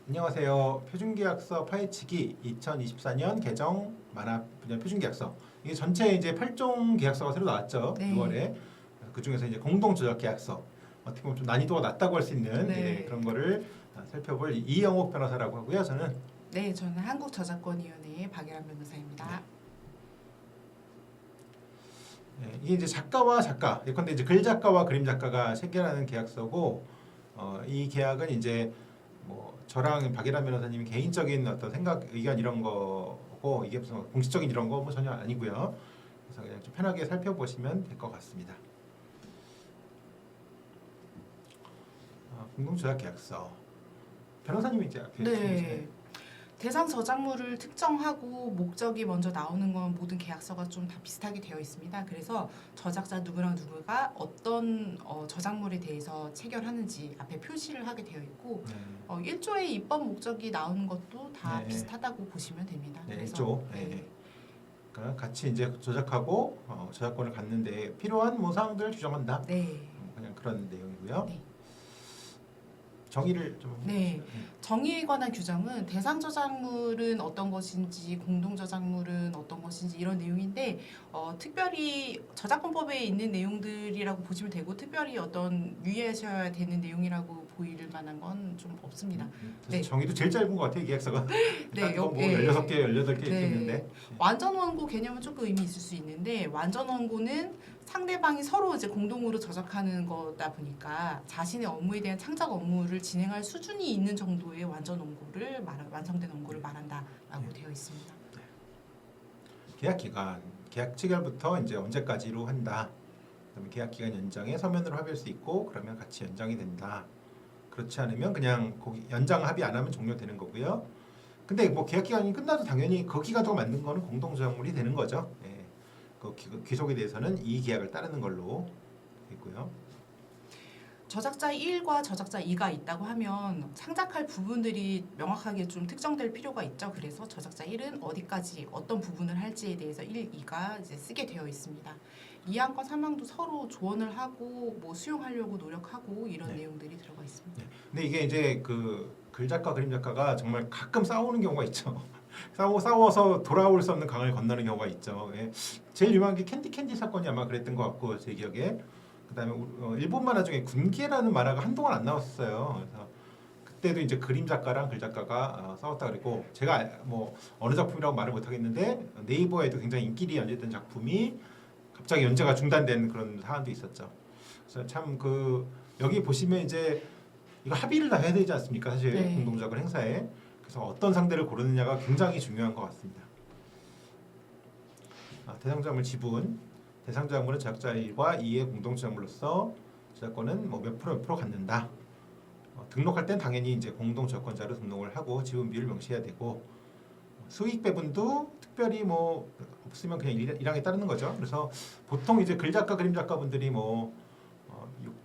안녕하세요. 표준계약서 파헤치기 2024년 개정 만화 분야 표준계약서. 이게 전체 이제 8종 계약서가 새로 나왔죠. 네. 6월에. 그 중에서 이제 공동조작계약서. 어떻게 보면 좀 난이도가 낮다고 할 수 있는 네. 그런 거를 살펴볼 이영옥 변호사라고 하고요. 저는 네, 저는 한국저작권위원회의 박예란 변호사입니다. 이게 이제 작가와 작가, 예컨대 이제 글 작가와 그림 작가가 체결하는 계약서고, 이 계약은 이제 뭐 저랑 박예란 변호사님이 개인적인 어떤 생각, 의견 이런 거고 이게 무슨 공식적인 이런 거 뭐 전혀 아니고요. 그래서 그냥 좀 편하게 살펴보시면 될 것 같습니다. 공동조작계약서. 변호사님이 이제 앞에 네. 대상 저작물을 특정하고 목적이 먼저 나오는 건 모든 계약서가 좀 다 비슷하게 되어 있습니다. 그래서 저작자 누구랑 누구가 어떤 저작물에 대해서 체결하는지 앞에 표시를 하게 되어 있고 1조의 입법 목적이 나오는 것도 다 네. 비슷하다고 보시면 됩니다. 네, 그래서 1조. 그러니까 같이 이제 조작하고 저작권을 갖는데 필요한 뭐 사항들을 규정한다. 네. 그냥 그런 내용이고요. 네. 정의를 좀 네. 해주시면. 정의에 관한 규정은 대상 저작물은 어떤 것인지 공동 저작물은 어떤 것인지 이런 내용인데 특별히 저작권법에 있는 내용들이라고 보시면 되고 특별히 어떤 유의하셔야 되는 내용이라고 보일 만한 건 좀 없습니다. 네. 네. 정의도 제일 짧은 것 같아요. 이 계약서가. 네, 뭐 예. 16개, 18개 이렇게 네. 있는데. 완전 원고 개념은 조금 의미 있을 수 있는데 완전 원고는 상대방이 서로 이제 공동으로 저작하는 거다 보니까 자신의 업무에 대한 창작 업무를 진행할 수준이 있는 정도의 완전 원고를 완성된 원고를 말한다라고 되어 있습니다. 계약 기간, 계약 체결부터 이제 언제까지로 한다. 그다음에 계약 기간 연장에 서면으로 합의할 수 있고 그러면 같이 연장이 된다. 그렇지 않으면 그냥 거기 연장 합의 안 하면 종료되는 거고요. 근데 뭐 계약 기간이 끝나도 당연히 그 기간 동안 만든 거는 공동저작물이 되는 거죠. 예. 그 귀속에 대해서는 이 계약을 따르는 걸로 있고요. 저작자 1과 저작자 2가 있다고 하면 창작할 부분들이 명확하게 좀 특정될 필요가 있죠. 그래서 저작자 1은 어디까지 어떤 부분을 할지에 대해서 1, 2가 이제 쓰게 되어 있습니다. 2항과 3항도 서로 조언을 하고 뭐 수용하려고 노력하고 이런 네. 내용들이 들어가 있습니다. 근데 이게 이제 그 글 작가, 그림 작가가 정말 가끔 싸우는 경우가 있죠. 싸워서 돌아올 수 없는 강을 건너는 경우가 있죠. 예. 제일 유명한 게 캔디 사건이 아마 그랬던 것 같고 제 기억에. 그다음에 일본 만화 중에 군계라는 만화가 한동안 안 나왔어요. 그래서 그때도 이제 그림 작가랑 글 작가가 싸웠다 그랬고 제가 뭐 어느 작품이라고 말을 못 하겠는데 네이버에도 굉장히 인기리 연재된 작품이 갑자기 연재가 중단된 그런 사안도 있었죠. 그래서 참 그 여기 보시면 이제 이거 합의를 다 해야 되지 않습니까? 사실 네. 공동작을 행사에. 그래서 어떤 상대를 고르느냐가 굉장히 중요한 것 같습니다. 대상자물 지분. 대상자물은 저작자 1과 2의 공동저작물로서 저작권은 뭐 몇 프로 갖는다. 등록할 땐 당연히 이제 공동저작권자로 등록을 하고 지분비를 명시해야 되고 수익 배분도 특별히 뭐 없으면 그냥 일항에 따르는 거죠. 그래서 보통 이제 글 작가, 그림 작가 분들이 뭐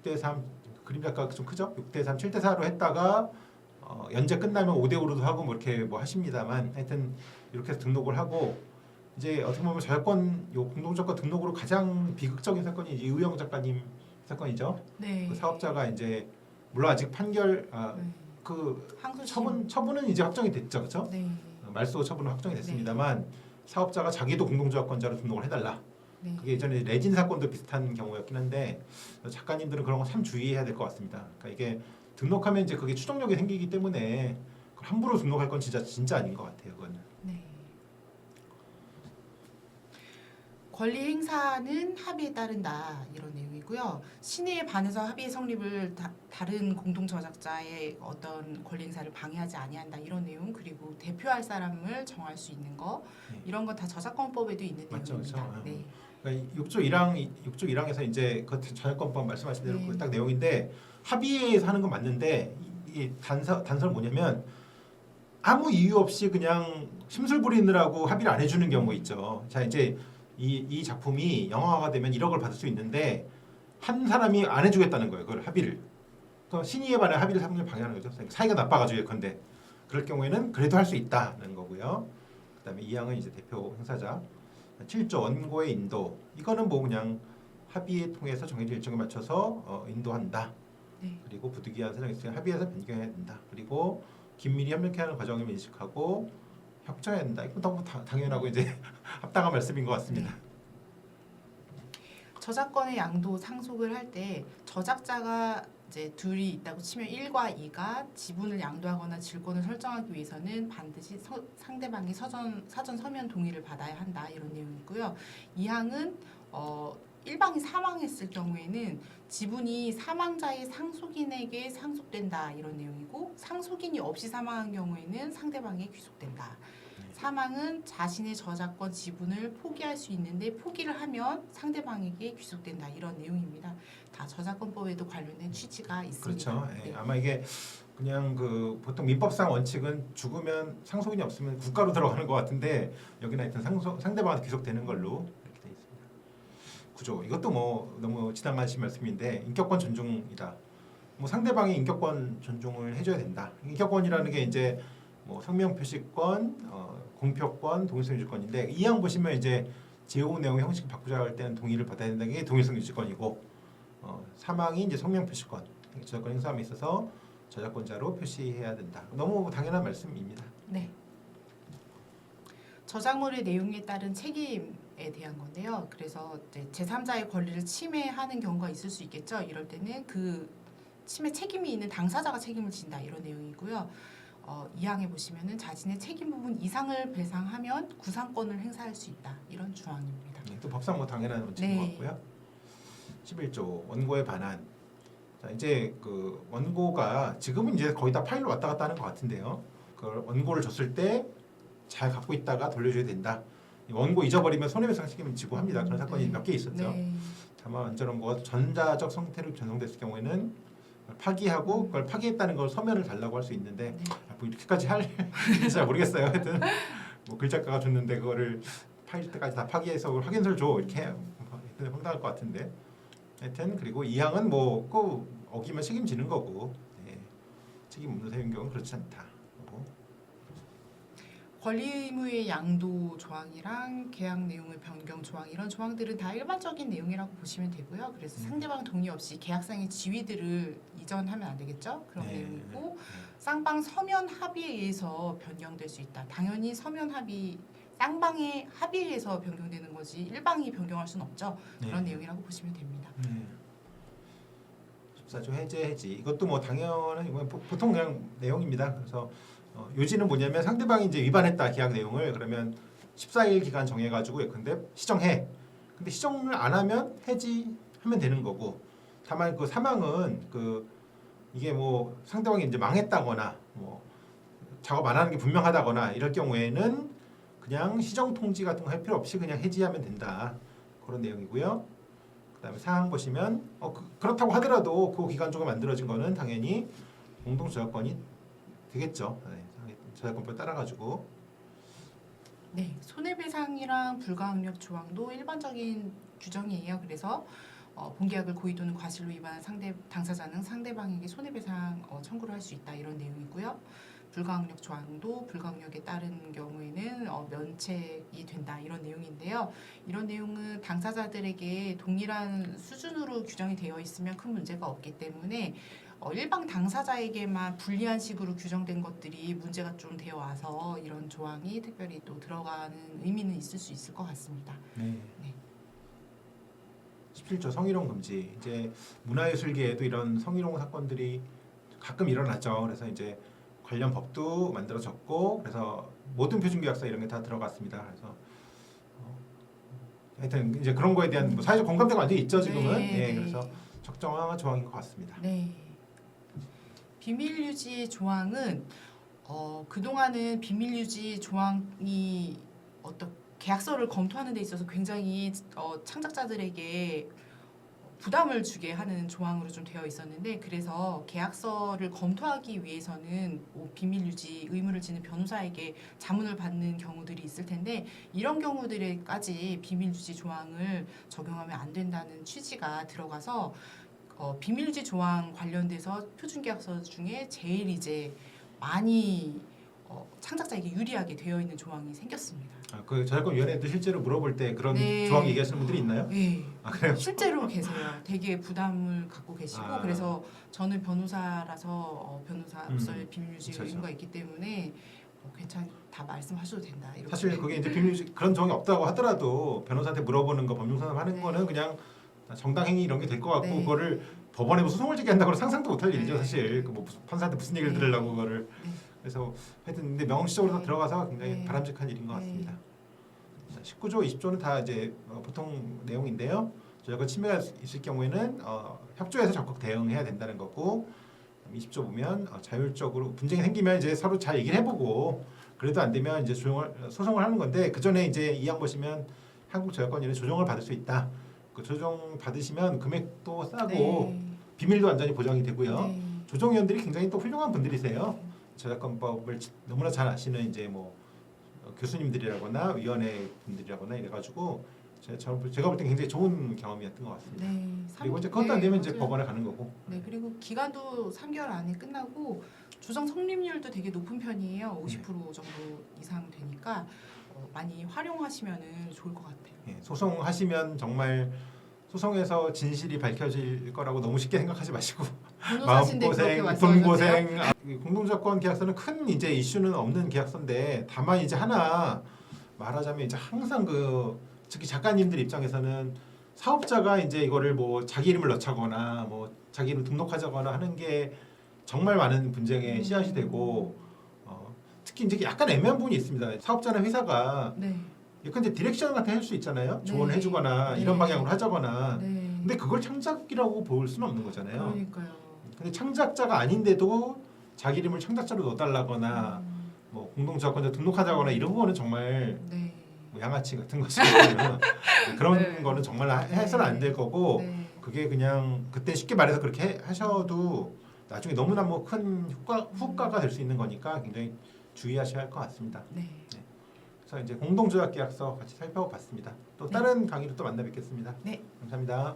6대3 그림 작가가 좀 크죠? 6대3, 7대4로 했다가 연재 끝나면 5대5로도 하고 뭐 이렇게 뭐 하십니다만 하여튼 이렇게 해서 등록을 하고 이제 어떻게 보면 저작권 요 공동저작권 등록으로 가장 비극적인 사건이 이제 이우영 작가님 사건이죠. 네. 그 사업자가 이제 물론 아직 판결 네. 그 항소심. 처분은 이제 확정이 됐죠, 그렇죠? 네. 말소 처분은 확정이 됐습니다만 사업자가 자기도 공동저작권자로 등록을 해달라. 네. 그게 예전에 레진 사건도 비슷한 경우였긴 한데 작가님들은 그런 거 참 주의해야 될 것 같습니다. 그러니까 이게 등록하면 이제 그게 추정력이 생기기 때문에 함부로 등록할 건 진짜 아닌 것 같아요. 그거는. 네. 권리 행사는 합의에 따른다 이런 내용이고요. 신의에 반해서 합의의 성립을 다른 공동 저작자의 어떤 권리 행사를 방해하지 아니한다 이런 내용 그리고 대표할 사람을 정할 수 있는 거 네. 이런 건 다 저작권법에도 있는 맞죠, 내용입니다. 그렇죠. 네. 그러니까 6조 1항에서 이제 그 저작권법 말씀하신 대로 네. 그 딱 내용인데 합의에서 하는 건 맞는데 이 단서는 뭐냐면 아무 이유 없이 그냥 심술 부리느라고 합의를 안 해주는 경우 있죠. 자 이제 이 작품이 영화화가 되면 1억을 받을 수 있는데 한 사람이 안 해주겠다는 거예요. 그걸 합의를. 그러니까 신의에 반해 합의를 방해하는 거죠. 사이가 나빠가지고 예컨대 그럴 경우에는 그래도 할 수 있다는 거고요. 그다음에 2항은 이제 대표 행사자. 7조 원고의 인도. 이거는 뭐 그냥 합의에 통해서 정해진 일정에 맞춰서 인도한다. 네. 그리고 부득이한 사정이 있으면 합의해서 변경해야 된다. 그리고 긴밀히 협력해야 하는 과정을 인식하고 협조해야 된다. 이거 너무 당연하고 이제 합당한 말씀인 것 같습니다. 저작권의 양도 상속을 할 때 저작자가 이제 둘이 있다고 치면 1과 2가 지분을 양도하거나 질권을 설정하기 위해서는 반드시 상대방이 사전 서면 동의를 받아야 한다 이런 내용이고요. 2항은 1방이 사망했을 경우에는 지분이 사망자의 상속인에게 상속된다 이런 내용이고 상속인이 없이 사망한 경우에는 상대방에 귀속된다. 사망은 자신의 저작권 지분을 포기할 수 있는데 포기를 하면 상대방에게 귀속된다 이런 내용입니다. 다 저작권법에도 관련된 취지가 있습니다. 그렇죠. 예, 네. 아마 이게 그냥 그 보통 민법상 원칙은 죽으면 상속인이 없으면 국가로 들어가는 것 같은데 여기는 하여튼 상대방한테 귀속되는 걸로 이렇게 돼 있습니다. 구조 이것도 뭐 너무 지나가신 말씀인데 인격권 존중이다. 뭐 상대방이 인격권 존중을 해줘야 된다. 인격권이라는 게 이제 뭐 성명 표시권, 공표권, 동일성 유지권인데 이 항 보시면 이제 제호 내용 형식 바꾸자 할 때는 동의를 받아야 된다는 게 동일성 유지권이고 사망이 이제 성명 표시권, 저작권 행사함에 있어서 저작권자로 표시해야 된다. 너무 당연한 말씀입니다. 네. 저작물의 내용에 따른 책임에 대한 건데요. 그래서 이제 제3자의 권리를 침해하는 경우가 있을 수 있겠죠. 이럴 때는 그 침해 책임이 있는 당사자가 책임을 진다 이런 내용이고요. 이 항에 보시면은 자신의 책임 부분 이상을 배상하면 구상권을 행사할 수 있다 이런 조항입니다. 또 법상 뭐 당연한 원칙인 것 같고요. 11조 원고의 반환. 자, 이제 그 원고가 지금은 이제 거의 다 파일로 왔다 갔다 하는 것 같은데요. 그 원고를 줬을 때 잘 갖고 있다가 돌려줘야 된다. 원고 잊어버리면 손해배상 책임을 지고 합니다. 그런 사건이 몇 개 있었죠. 네. 다만 완전원고가 전자적 형태로 전송됐을 경우에는 파기하고 그걸 파기했다는 걸 서면을 달라고 할 수 있는데 뭐 이렇게까지 할 잘 모르겠어요. 하여튼 뭐 글 작가가 줬는데 그거를 파일 때까지 다 파기해서 확인서를 줘 이렇게 황당할 것 같은데 하여튼 그리고 이 항은 뭐 꼭 어기면 책임지는 거고 책임 없는 사유인 경우는 그렇지 않다. 권리 의무의 양도 조항이랑 계약 내용의 변경 조항 이런 조항들은 다 일반적인 내용이라고 보시면 되고요. 그래서 상대방 동의 없이 계약상의 지위들을 이전하면 안 되겠죠. 그런 내용이고 쌍방 서면 합의에 의해서 변경될 수 있다. 당연히 서면 합의 쌍방의 합의에 의해서 변경되는 거지 일방이 변경할 수는 없죠. 그런 내용이라고 보시면 됩니다. 14조 해지 이것도 뭐 당연한 이건 보통 그냥 내용입니다. 그래서 요지는 뭐냐면 상대방이 이제 위반했다 계약 내용을 그러면 14일 기간 정해가지고 근데 시정해. 근데 시정을 안 하면 해지하면 되는 거고 다만 그 사망은 그 이게 뭐 상대방이 이제 망했다거나 뭐 작업 안 하는 게 분명하다거나 이럴 경우에는 그냥 시정 통지 같은 거 할 필요 없이 그냥 해지하면 된다. 그런 내용이고요. 그다음에 사항 보시면 그렇다고 하더라도 그 기간 중에 만들어진 거는 당연히 공동 저작권이 되겠죠. 저작권법 따라가지고. 네, 손해배상이랑 불가항력 조항도 일반적인 규정이에요. 그래서 본계약을 고의 또는 과실로 위반한 당사자는 상대방에게 손해배상 청구를 할 수 있다 이런 내용이고요. 불가항력 조항도 불가항력에 따른 경우에는 면책이 된다 이런 내용인데요. 이런 내용은 당사자들에게 동일한 수준으로 규정이 되어 있으면 큰 문제가 없기 때문에 일방 당사자에게만 불리한 식으로 규정된 것들이 문제가 좀 되어 와서 이런 조항이 특별히 또 들어가는 의미는 있을 수 있을 것 같습니다. 네. 17조 성희롱 금지. 이제 문화예술계에도 이런 성희롱 사건들이 가끔 일어났죠. 그래서 이제 관련 법도 만들어졌고 그래서 모든 표준계약서 이런 게 다 들어갔습니다. 그래서 하여튼 이제 그런 거에 대한 뭐 사회적 공감대가 완전히 있죠 지금은. 네. 그래서 적정한 조항인 것 같습니다. 네. 비밀 유지 조항은 그동안은 비밀 유지 조항이 계약서를 검토하는 데 있어서 굉장히 창작자들에게 부담을 주게 하는 조항으로 좀 되어 있었는데 그래서 계약서를 검토하기 위해서는 비밀 유지 의무를 지는 변호사에게 자문을 받는 경우들이 있을 텐데 이런 경우들에까지 비밀 유지 조항을 적용하면 안 된다는 취지가 들어가서 비밀 유지 조항 관련돼서 표준 계약서 중에 제일 이제 많이 창작자에게 유리하게 되어 있는 조항이 생겼습니다. 그 저작권위원회도 실제로 물어볼 때 그런 네. 조항 얘기하시는 분들이 있나요? 네. 그래요? 실제로 계세요. 되게 부담을 갖고 계시고 그래서 저는 변호사라서 변호사 업소의 비밀유지 그쵸, 의무가 있기 때문에 다 말씀하셔도 된다. 이렇게. 사실 그게 이제 비밀유지 그런 조항이 없다고 하더라도 변호사한테 물어보는 거 법률상담하는 네. 거는 그냥 정당행위 이런 게 될 것 같고 네. 그거를 법원에 뭐 소송을 제기한다고 상상도 못할 네. 일이죠 사실. 그 뭐 판사한테 무슨 얘기를 네. 들으려고 그거를. 네. 그래서 하여튼 근데 명시적으로 네. 들어가서 굉장히 네. 바람직한 일인 것 네. 같습니다. 자, 19조, 20조는 다 이제 보통 내용인데요. 저작권 침해가 있을 경우에는 협조해서 적극 대응해야 된다는 거고 20조 보면 자율적으로 분쟁이 생기면 이제 서로 잘 얘기를 해보고 그래도 안 되면 이제 소송을 하는 건데 그 전에 이제 이 항 보시면 한국저작권위원회 조정을 받을 수 있다. 그 조정 받으시면 금액도 싸고 네. 비밀도 완전히 보장이 되고요. 네. 조정위원들이 굉장히 또 훌륭한 분들이세요. 저작권법을 너무나 잘 아시는 이제 뭐 교수님들이라거나 위원회 분들이라거나 이래가지고 제가 볼 때 굉장히 좋은 경험이었던 것 같습니다. 네. 그리고 이제 그것도 안 되면 이제 맞아요. 법원에 가는 거고. 네, 그리고 기간도 3개월 안에 끝나고 조정 성립률도 되게 높은 편이에요. 50% 정도 이상 되니까 많이 활용하시면은 좋을 것 같아요. 예, 소송하시면 정말 소송에서 진실이 밝혀질 거라고 너무 쉽게 생각하지 마시고 변호사신데 그렇게 마음고생, 돈 말씀하셨대요? 고생. 공동저작권 계약서는 큰 이제 이슈는 없는 계약서인데 다만 이제 하나 말하자면 이제 항상 특히 작가님들 입장에서는 사업자가 이제 이거를 뭐 자기 이름을 넣자거나 뭐 자기 이름 등록하자거나 하는 게 정말 많은 분쟁의 씨앗이 되고 특히 이제 약간 애매한 부분이 있습니다. 사업자나 회사가 네. 약간 이제 디렉션 같은 할 수 있잖아요. 네. 조언을 해주거나 네. 이런 방향으로 하자거나. 네. 근데 그걸 창작이라고 볼 수는 없는 거잖아요. 그러니까요. 근데 창작자가 아닌데도 자기 이름을 창작자로 넣어달라거나 뭐 공동저작권자 등록하자거나 이런 거는 정말 네. 뭐 양아치 같은 것이거든요. 그런 네. 거는 정말 해서는 안 될 거고 네. 그게 그냥 그때 쉽게 말해서 그렇게 하셔도 나중에 너무나 뭐 큰 후과가 될 수 있는 거니까 굉장히 주의하셔야 할 것 같습니다. 네. 그래서 이제 공동조약 계약서 같이 살펴봤습니다. 또 네. 다른 강의로 또 만나 뵙겠습니다. 네. 감사합니다.